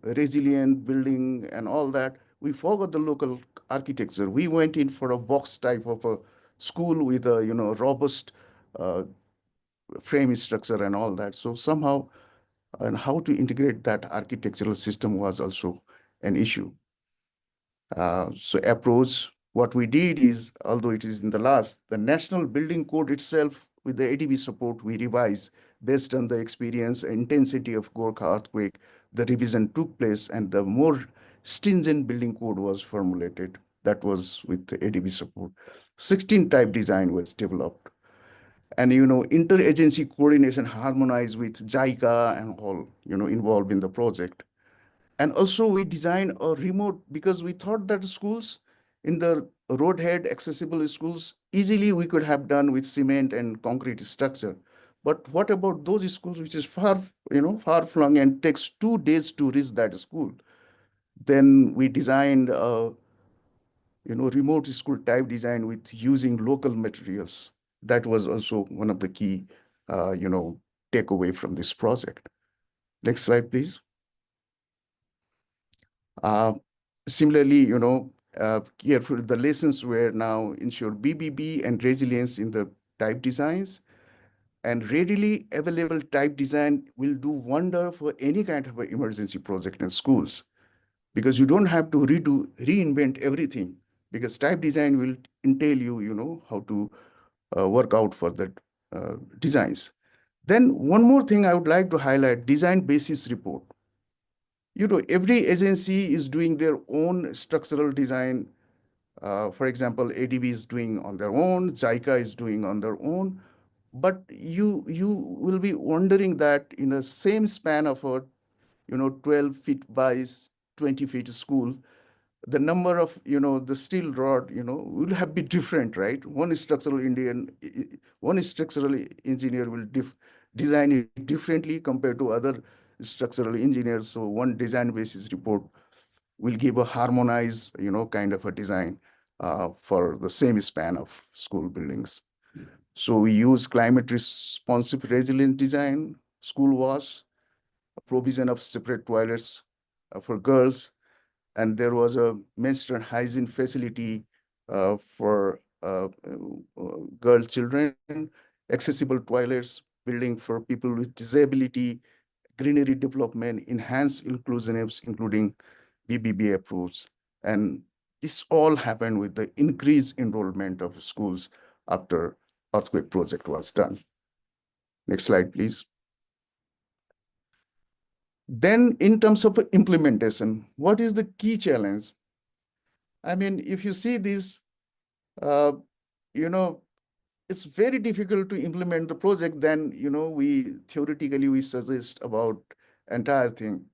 resilient building and all that, we forgot the local architecture. We went in for a box type of a school with a, robust uh, frame structure and all that. So somehow, and how to integrate that architectural system was also an issue. So approach, what we did is, although it is in the last, the National Building Code itself with the ADB support, we revised based on the experience and intensity of Gorkha earthquake. The revision took place and the more stringent building code was formulated. That was with the ADB support. 16 type design was developed. And, interagency coordination harmonized with JICA and all, involved in the project. And also we designed a remote, because we thought that schools in the roadhead accessible schools, easily we could have done with cement and concrete structure. But what about those schools which is far, far flung and takes 2 days to reach that school? Then we designed a, remote school type design with using local materials. That was also one of the key, takeaway from this project. Next slide, please. Similarly, careful, the lessons were now ensure BBB and resilience in the type designs, and readily available type design will do wonder for any kind of an emergency project in schools, because you don't have to reinvent everything, because type design will entail you, how to work out for the designs. Then one more thing I would like to highlight, design basis report. Every agency is doing their own structural design. For example, ADB is doing on their own, JICA is doing on their own, but you will be wondering that in the same span of a 12 feet by 20 feet school, the number of the steel rod will have be different, right? One structural engineer will design it differently compared to other structural engineers. So one design basis report will give a harmonized kind of a design for the same span of school buildings. So we use climate responsive resilient design, school wash, provision of separate toilets for girls, and there was a menstrual hygiene facility for girl children, accessible toilets, building for people with disability, greenery development, enhanced inclusiveness, including BBB approach. And this all happened with the increased enrollment of schools after earthquake project was done. Next slide, please. Then in terms of implementation, what is the key challenge? I mean, if you see this, you know, it's very difficult to implement the project. Then, we theoretically, we suggest about entire thing.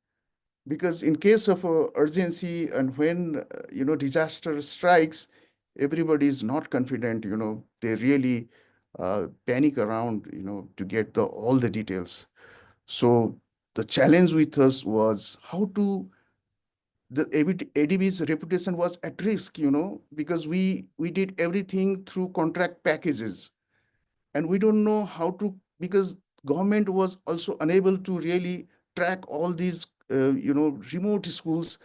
Because in case of urgency and when, disaster strikes, everybody is not confident, they really panic around, to get all the details. So the challenge with us was how to, the ADB's reputation was at risk, because we did everything through contract packages, and we don't know how to, because government was also unable to really track all these, remote schools,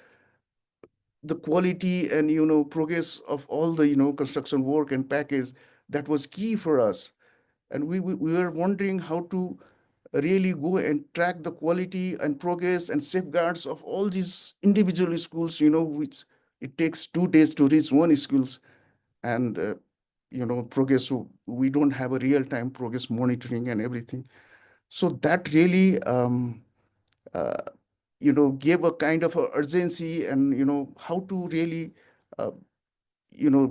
the quality and, progress of all the, construction work and package. That was key for us. And we were wondering how to really go and track the quality and progress and safeguards of all these individual schools, which it takes 2 days to reach one schools. And, progress, so we don't have a real-time progress monitoring and everything. So that really, uh, gave a kind of a urgency and, how to really, uh,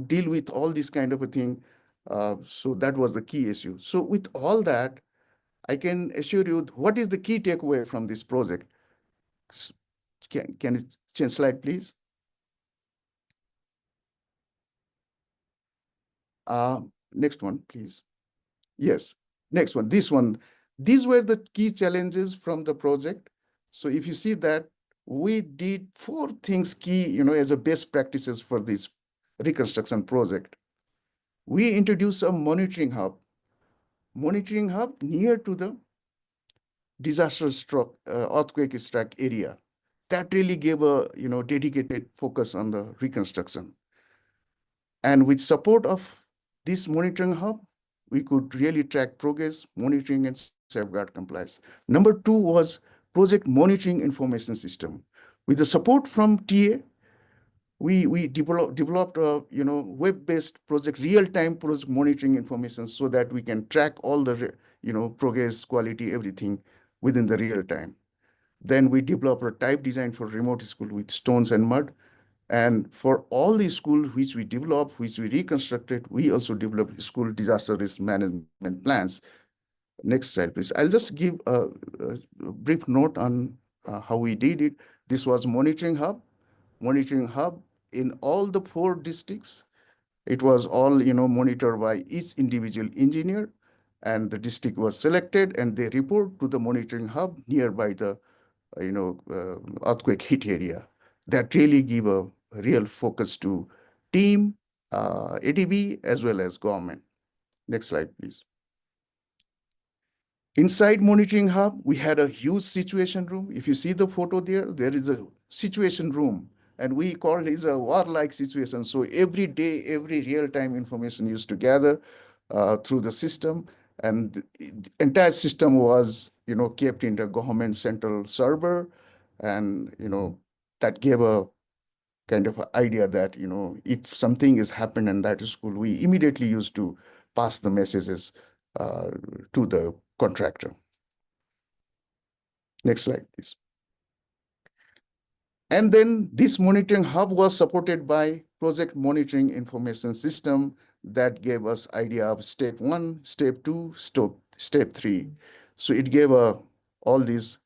deal with all this kind of a thing. So that was the key issue. So with all that, I can assure you what is the key takeaway from this project. Can it change slide, please? Next one, please. Yes, next one, this one. These were the key challenges from the project. So if you see that, we did 4 things key, as a best practices for this reconstruction project. We introduced a monitoring hub near to the disaster struck earthquake struck area. That really gave a dedicated focus on the reconstruction. And with support of this monitoring hub, we could really track progress, monitoring, and safeguard compliance. Number 2 was project monitoring information system. With the support from TA, we developed a web-based project, real-time project monitoring information, so that we can track all the progress, quality, everything within the real time. Then we developed a type design for remote school with stones and mud. And for all the schools which we developed, which we reconstructed, we also developed school disaster risk management plans. Next slide, please. I'll just give a brief note on how we did it. This was monitoring hub in all the 4 districts. It was all, monitored by each individual engineer, and the district was selected, and they report to the monitoring hub nearby the, earthquake hit area. That really give a real focus to team, ADB, as well as government. Next slide, please. Inside monitoring hub, we had a huge situation room. If you see the photo there is a situation room, and we call it a warlike situation. So every day, every real-time information used to gather through the system, and the entire system was, kept in the government central server, and that gave a kind of idea that if something is happened in that school, we immediately used to pass the messages to the contractor. Next slide, please. And then this monitoring hub was supported by project monitoring information system that gave us idea of step 1, step 2, step 3. So it gave all these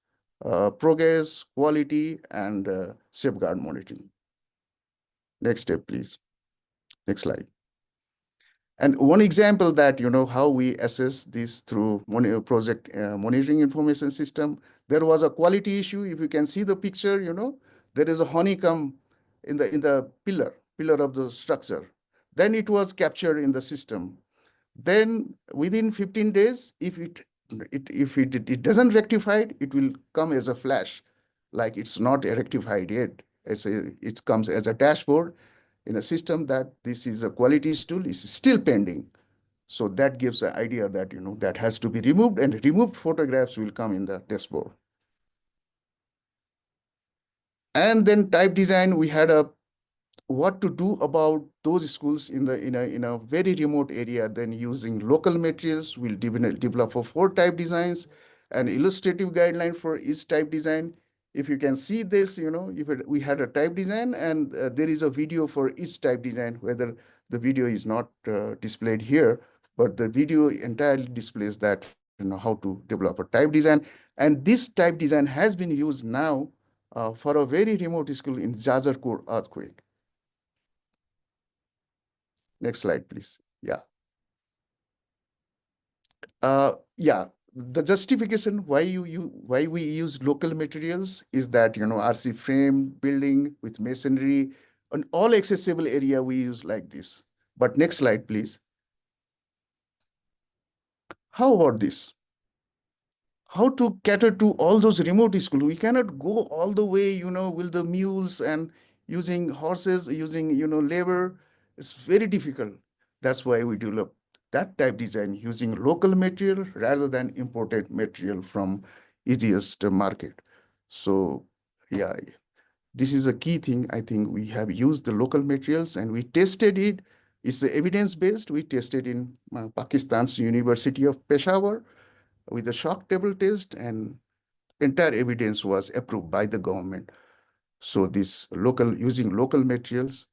progress, quality, and safeguard monitoring. Next step, please. Next slide. And one example that, how we assess this through project monitoring information system, there was a quality issue. If you can see the picture, there is a honeycomb in the pillar of the structure. Then it was captured in the system. Then within 15 days, if it doesn't rectify it, it will come as a flash, like it's not rectified yet. It comes as a dashboard in a system that this is a quality stool is still pending. So that gives an idea that, that has to be removed, and removed photographs will come in the dashboard. And then type design, we had what to do about those schools in a very remote area. Then using local materials, we'll develop for 4 type designs, an illustrative guideline for each type design. If you can see this, we had a type design, and there is a video for each type design, whether the video is not displayed here, but the video entirely displays that, how to develop a type design. And this type design has been used now for a very remote school in Jajarkot earthquake. Next slide, please. Yeah. Yeah. The justification why we use local materials is that, RC frame building with masonry and all accessible area we use like this. But next slide, please. How about this? how to cater to all those remote schools. We cannot go all the way, you know, with the mules and using horses, using, you know, labor. It's very difficult. That's why we develop that type design using local material rather than imported material from easiest market. So yeah, this is a key thing. I think we have used the local materials and we tested it. It's evidence-based. We tested in Pakistan's University of Peshawar with a shock table test, and entire evidence was approved by the government. So this using local materials,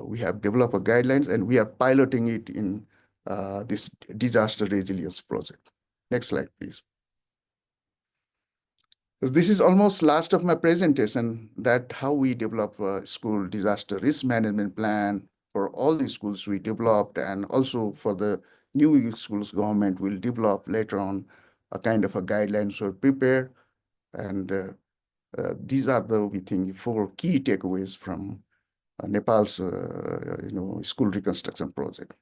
we have developed a guidelines and we are piloting it in this disaster resilience project. Next slide, please. This is almost last of my presentation, that how we develop a school disaster risk management plan for all the schools we developed, and also for the new schools government will develop later on a kind of a guidelines for prepare. And these are the, we think, 4 key takeaways from Nepal's school reconstruction project.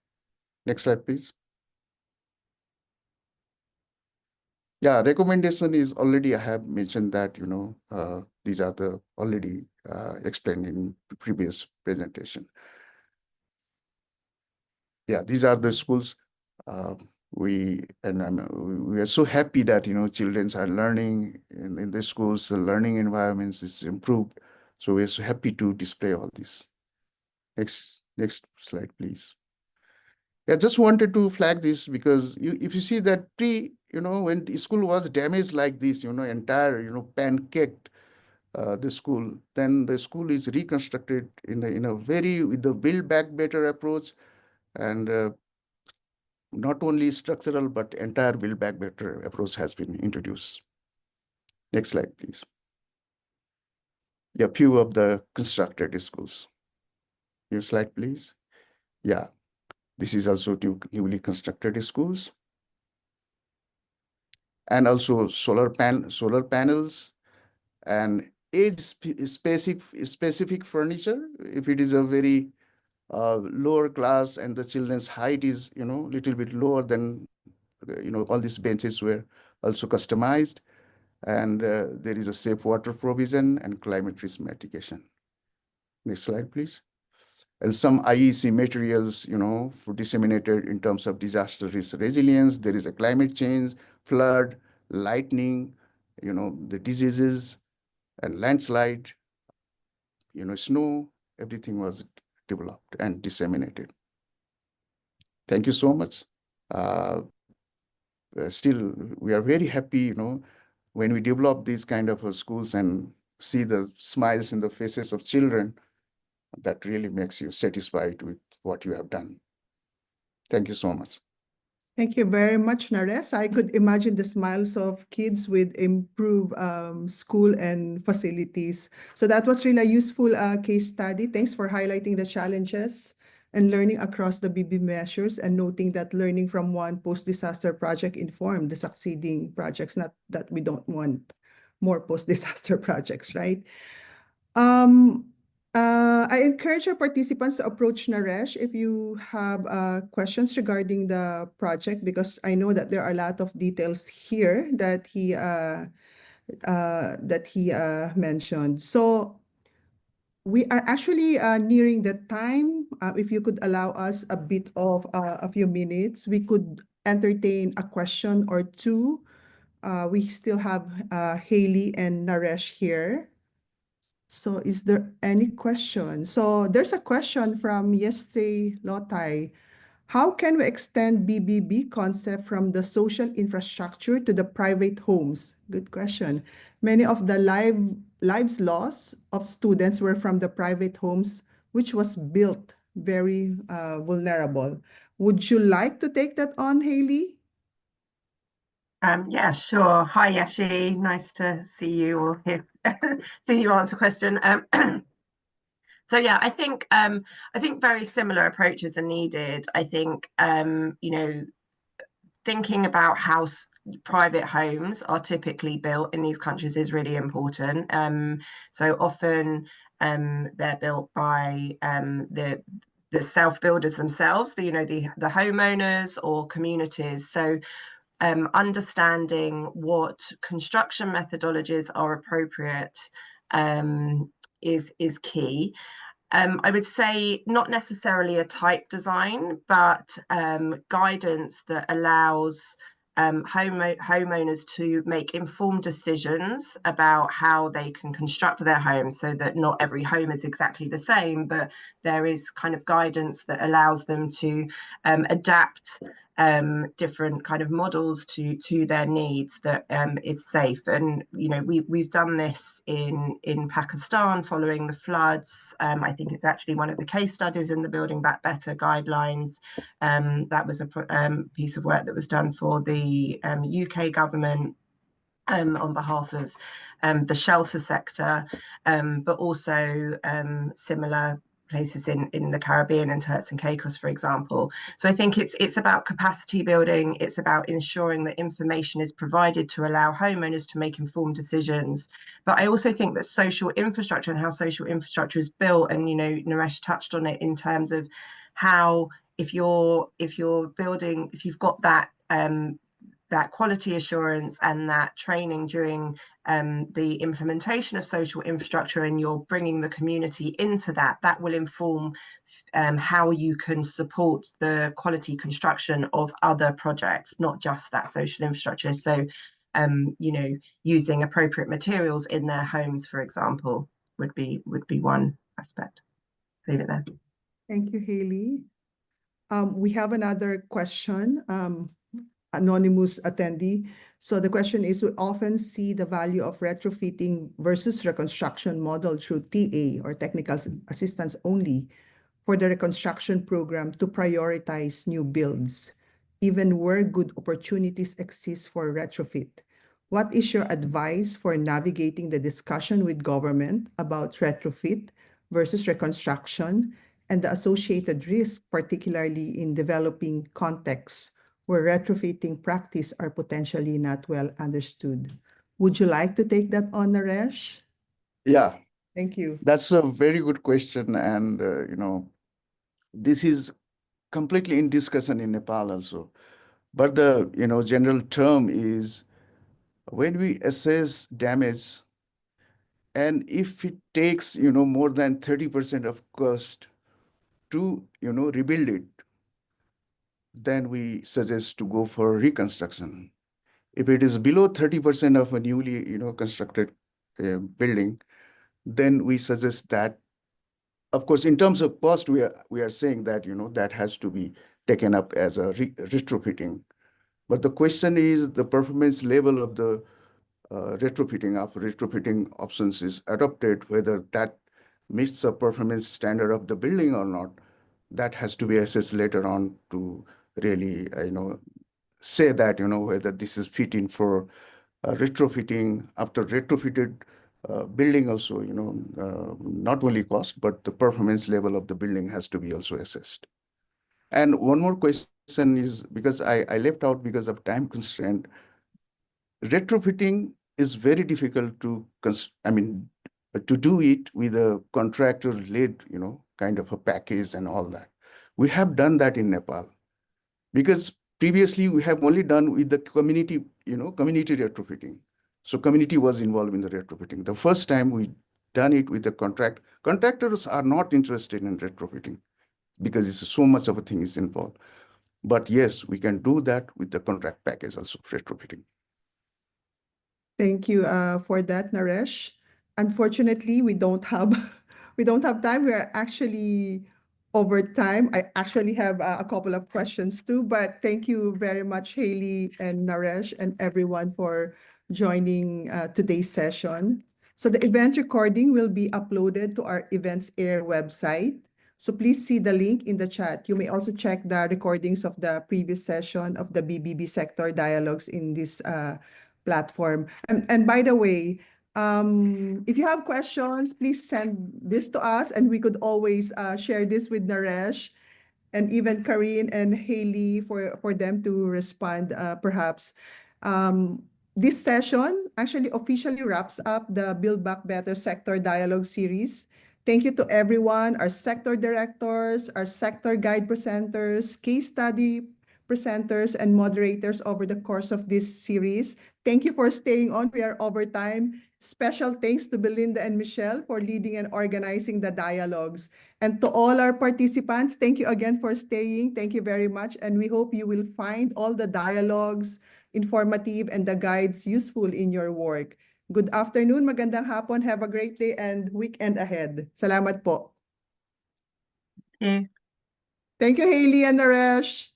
Next slide, please. Yeah, recommendation is already, I have mentioned that, you know, these are the already explained in previous presentation. Yeah, these are the schools. We are so happy that, you know, children are learning in the schools, the learning environments is improved. So we're so happy to display all this. Next slide, please. I just wanted to flag this because if you see that when the school was damaged like this, you know, entire, you know, pancaked the school, then the school is reconstructed in a very, with the build back better approach, and not only structural, but entire build back better approach has been introduced. Next slide, please. Yeah, few of the constructed schools. New slide, please. Yeah, this is also 2 newly constructed schools. And also solar panels and age-specific furniture. If it is a very lower class and the children's height is, you know, little bit lower, than, you know, all these benches were also customized. And there is a safe water provision and climate risk mitigation. Next slide, please. And some IEC materials, you know, for disseminated in terms of disaster risk resilience. There is a climate change, flood, lightning, you know, the diseases and landslide, you know, snow, everything was developed and disseminated. Thank you so much. Still, we are very happy, you know, when we develop these kind of schools and see the smiles in the faces of children. That really makes you satisfied with what you have done. Thank you so much. Thank you very much, Nares. I could imagine the smiles of kids with improved school and facilities. So that was really a useful case study. Thanks for highlighting the challenges and learning across the BB measures, and noting that learning from one post-disaster project informed the succeeding projects, not that we don't want more post-disaster projects, right? I encourage our participants to approach Naresh if you have questions regarding the project, because I know that there are a lot of details here that he mentioned. So we are actually nearing the time. If you could allow us a bit of a few minutes, we could entertain a question or two. We still have Haley and Naresh here. So is there any question? So there's a question from Yeste Lotai. How can we extend BBB concept from the social infrastructure to the private homes? Good question. Many of the lives lost of students were from the private homes, which was built very vulnerable. Would you like to take that on, Haley? Yeah, sure. Hi, Yashi. Nice to see you or hear, see you answer a question. So yeah, I think very similar approaches are needed. I think thinking about how private homes are typically built in these countries is really important. So often they're built by the self-builders themselves, the homeowners or communities. So understanding what construction methodologies are appropriate is key. I would say not necessarily a type design, but guidance that allows homeowners to make informed decisions about how they can construct their home, so that not every home is exactly the same, but there is kind of guidance that allows them to adapt different kind of models to their needs that is safe. And we've done this in Pakistan following the floods. I think it's actually one of the case studies in the Building Back Better guidelines. That was a piece of work that was done for the UK government on behalf of the shelter sector, but also similar places in the Caribbean and Turks and Caicos, for example. So I think it's about capacity building. It's about ensuring that information is provided to allow homeowners to make informed decisions. But I also think that social infrastructure and how social infrastructure is built, and Naresh touched on it in terms of how if you're building, if you've got that that quality assurance and that training during the implementation of social infrastructure, and you're bringing the community into that will inform how you can support the quality construction of other projects, not just that social infrastructure. So, using appropriate materials in their homes, for example, would be one aspect. Leave it there. Thank you, Hayley. We have another question. Anonymous attendee. So the question is, we often see the value of retrofitting versus reconstruction model through TA, or technical assistance only, for the reconstruction program to prioritize new builds, even where good opportunities exist for retrofit. What is your advice for navigating the discussion with government about retrofit versus reconstruction and the associated risk, particularly in developing contexts where retrofitting practice are potentially not well understood? Would you like to take that on, Naresh? Yeah, Thank you. that's a very good question. And, this is completely in discussion in Nepal also. But the, general term is, when we assess damage, and if it takes, more than 30% of cost to, rebuild it, then we suggest to go for reconstruction. If it is below 30% of a newly, constructed building, then we suggest that, of course, in terms of cost, we are saying that, that has to be taken up as a retrofitting. But the question is the performance level of the retrofitting options is adopted, whether that meets the performance standard of the building or not. That has to be assessed later on to really, say that, whether this is fitting for retrofitting. After retrofitted building also, not only cost, but the performance level of the building has to be also assessed. And one more question is, because I left out because of time constraint, retrofitting is very difficult to do it with a contractor-led, kind of a package and all that. We have done that in Nepal, because previously we have only done with the community, community retrofitting. So community was involved in the retrofitting. The first time we done it with the contractors are not interested in retrofitting because it's so much of a thing is involved. But yes, we can do that with the contract package also, retrofitting. Thank you for that, Naresh. Unfortunately, we don't have time. We are actually over time. I actually have a couple of questions too, but thank you very much, Hayley and Naresh and everyone for joining today's session. So the event recording will be uploaded to our Events Air website. So please see the link in the chat. You may also check the recordings of the previous session of the BBB sector dialogues in this platform. And by the way, if you have questions, please send this to us, and we could always share this with Naresh and even Karine and Hayley for them to respond perhaps. This session actually officially wraps up the Build Back Better Sector Dialogue series. Thank you to everyone, our sector directors, our sector guide presenters, case study presenters and moderators over the course of this series. Thank you for staying on. We are over time. Special thanks to Belinda and Michelle for leading and organizing the dialogues. And to all our participants, thank you again for staying. Thank you very much. And we hope you will find all the dialogues informative and the guides useful in your work. Good afternoon, magandang hapon. Have a great day and weekend ahead. Salamat po. Yeah. Thank you, Hailey and Naresh.